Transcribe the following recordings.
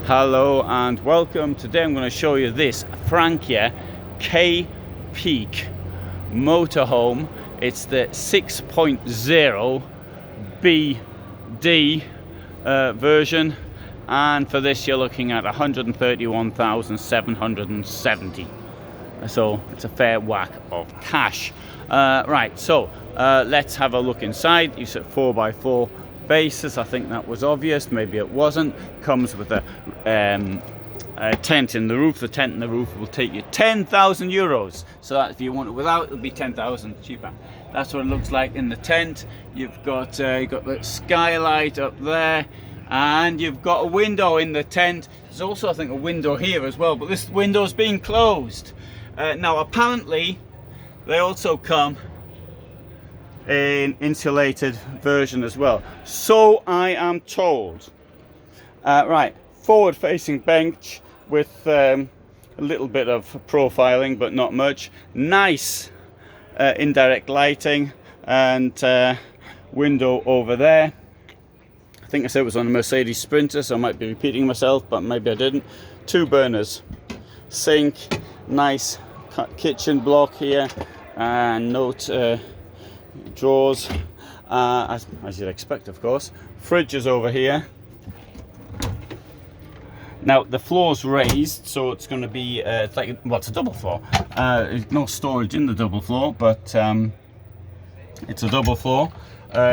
Hello and welcome. Today I'm going to show you this Frankia K Peak motorhome. It's the 6.0 BD version, and for this you're looking at 131,770. So it's a fair whack of cash. Right, so let's have a look inside. You said 4x4 basis. I think that was obvious, maybe it wasn't. Comes with a tent in the roof. The tent in the roof will take you 10,000 euros. So that if you want it without, it'll be 10,000 cheaper. That's what it looks like in the tent. You've got the skylight up there, and you've got a window in the tent. There's also, I think, a window here as well, but this window's being closed. Now apparently they also come in insulated version as well, so I am told. Right, forward facing bench with a little bit of profiling but not much. Nice indirect lighting, and window over there. I think I said it was on a Mercedes Sprinter, so I might be repeating myself, but maybe I didn't. 2 burners, sink, nice kitchen block here, and note drawers, as you'd expect, of course. Fridge is over here. Now the floor's raised, so it's going to be it's like, well, it's a double floor. There's no storage in the double floor, but it's a double floor.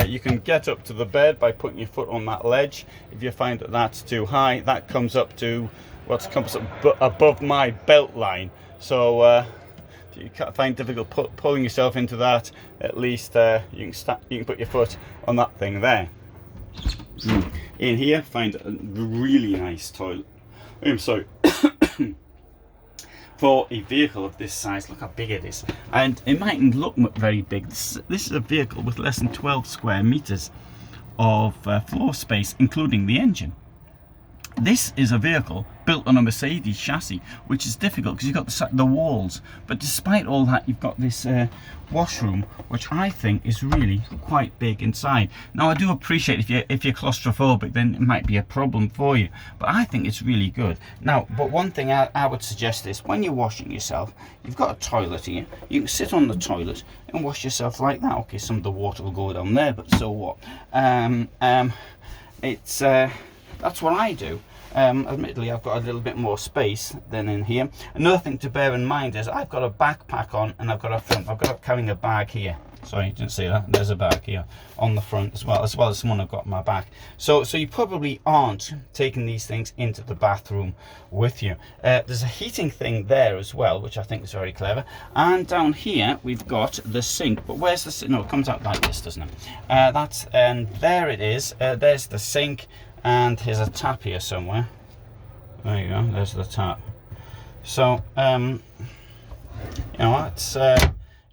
You can get up to the bed by putting your foot on that ledge. If you find that that's too high, that comes up to what comes up above my belt line. So you can't find difficult pulling yourself into that, at least you can put your foot on that thing there. In here, find a really nice toilet. I'm sorry. For a vehicle of this size, look how big it is. And it mightn't look very big. This is a vehicle with less than 12 square meters of floor space, including the engine. This is a vehicle built on a Mercedes chassis, which is difficult because you've got the walls. But despite all that, you've got this washroom, which I think is really quite big inside. Now, I do appreciate if you're claustrophobic, then it might be a problem for you. But I think it's really good. Now, but one thing I would suggest is when you're washing yourself, you've got a toilet here. You can sit on the toilet and wash yourself like that. Okay, some of the water will go down there, but so what? That's what I do. Admittedly, I've got a little bit more space than in here. Another thing to bear in mind is I've got a backpack on, and I've got carrying a bag here. Sorry, you didn't see that. There's a bag here on the front as well as the one I've got on my back. So you probably aren't taking these things into the bathroom with you. There's a heating thing there as well, which I think is very clever. And down here we've got the sink. But where's the sink? No, it comes out like this, doesn't it? And there it is. There's the sink. And here's a tap here somewhere. There you go, there's the tap. So, you know, it's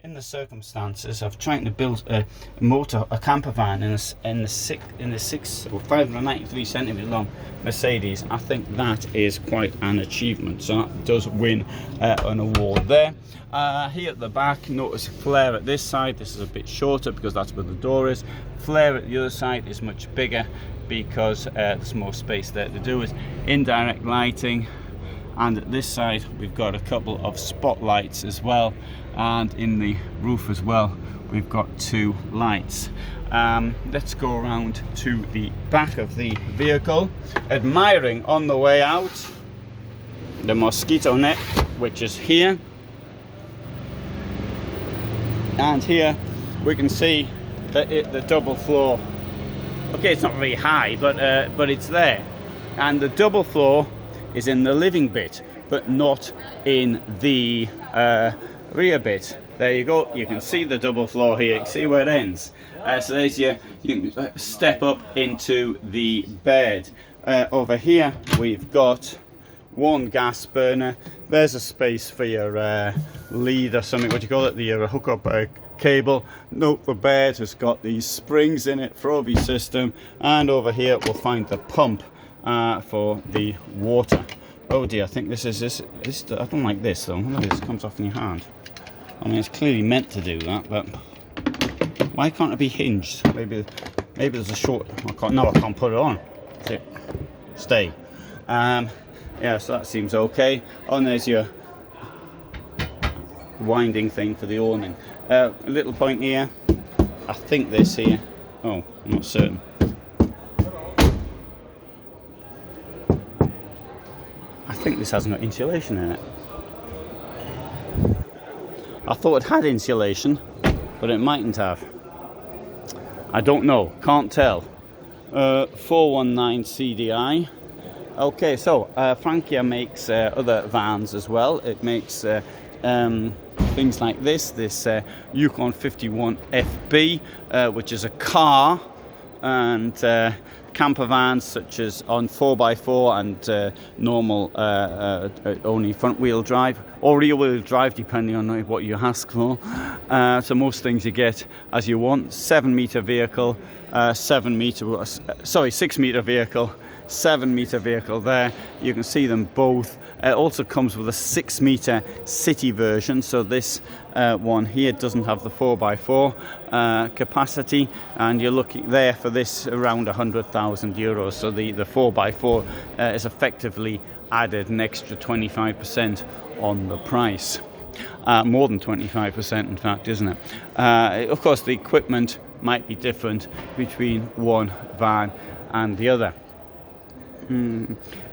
in the circumstances of trying to build a campervan in the 593 centimeter long Mercedes. I think that is quite an achievement. So that does win an award there. Here at the back, notice flare at this side. This is a bit shorter because that's where the door is. Flare at the other side is much bigger, because there's more space there to do it. Indirect lighting, and at this side we've got a couple of spotlights as well, and in the roof as well we've got 2 lights. Let's go around to the back of the vehicle, admiring on the way out the mosquito net, which is here, and here we can see the double floor. Okay, it's not very high, but it's there. And the double floor is in the living bit, but not in the rear bit. There you go. You can see the double floor here. You can see where it ends. So there's you can step up into the bed. Over here we've got 1 gas burner. There's a space for your lead or something. What do you call it? The hookup cable. Note the bed has got these springs in it for OV system, and over here we'll find the pump for the water. Oh dear, I think this. I don't like this though. Look at this, comes off in your hand. I mean, it's clearly meant to do that, but why can't it be hinged? Maybe there's a short. I can't put it on. Stay. Yeah, so that seems okay. Oh, and there's your winding thing for the awning. A little point here. I think this here. Oh, I'm not certain. I think this hasn't got insulation in it. I thought it had insulation, but it mightn't have. I don't know. Can't tell. 419 CDI. Okay, so Frankia makes other vans as well. It makes things like this Yukon 51 FB, which is a car, and camper vans such as on 4x4 and normal only front wheel drive or rear wheel drive, depending on what you ask for. So most things you get as you want. 7 meter vehicle, 6 meter vehicle, 7 meter vehicle there. You can see them both. It also comes with a 6 meter city version, so this one here doesn't have the 4x4 capacity, and you're looking there for this around 100,000 euros. So the 4x4 is effectively added an extra 25% on the price. More than 25% in fact, isn't it? Of course the equipment might be different between one van and the other. They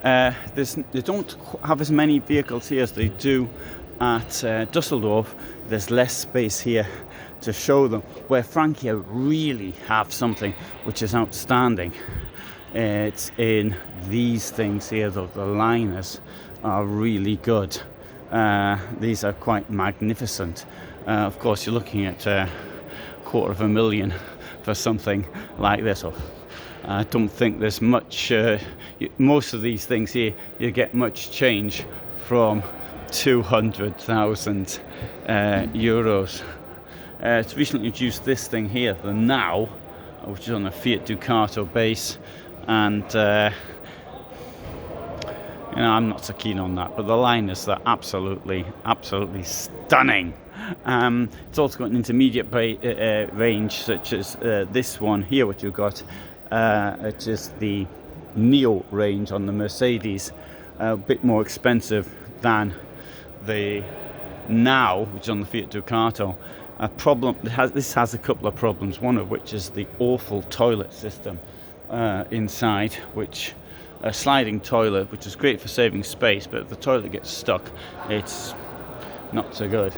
don't have as many vehicles here as they do at Dusseldorf. There's less space here to show them, where Frankia really have something which is outstanding. It's in these things here. The liners are really good. These are quite magnificent. Of course you're looking at $250,000 for something like this. I don't think there's much, most of these things here, you get much change from 200,000 euros. It's recently introduced this thing here, the Now, which is on a Fiat Ducato base, and I'm not so keen on that, but the liners are absolutely stunning. It's also got an intermediate range, such as this one here, which you've got. It is the Neo range on the Mercedes, a bit more expensive than the Now, which is on the Fiat Ducato. This has a couple of problems, one of which is the awful toilet system inside, which a sliding toilet, which is great for saving space, but if the toilet gets stuck, it's not so good.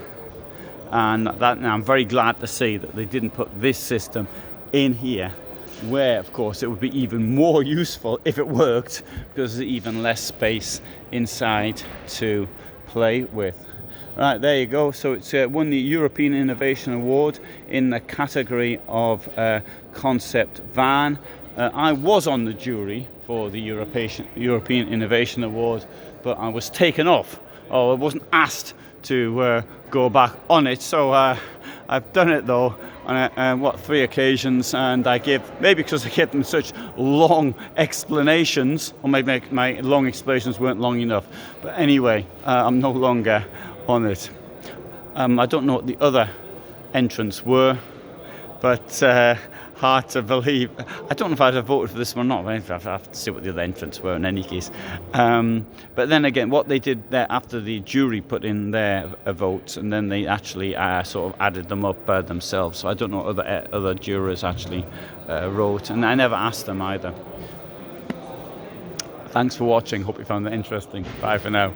And I'm very glad to see that they didn't put this system in here, where of course it would be even more useful if it worked, because there's even less space inside to play with. Right, there you go. So it's won the European Innovation Award in the category of concept van. I was on the jury for the European Innovation Award, but I was taken off. I wasn't asked to go back on it, so I've done it though on 3 occasions, and maybe because I gave them such long explanations, or maybe my long explanations weren't long enough, but anyway, I'm no longer on it. I don't know what the other entrants were, but hard to believe. I don't know if I'd have voted for this one or not. I have to see what the other entrants were in any case. But then again, what they did there after the jury put in their votes, and then they actually sort of added them up themselves. So I don't know what other jurors actually wrote, and I never asked them either. Thanks for watching. Hope you found that interesting. Bye for now.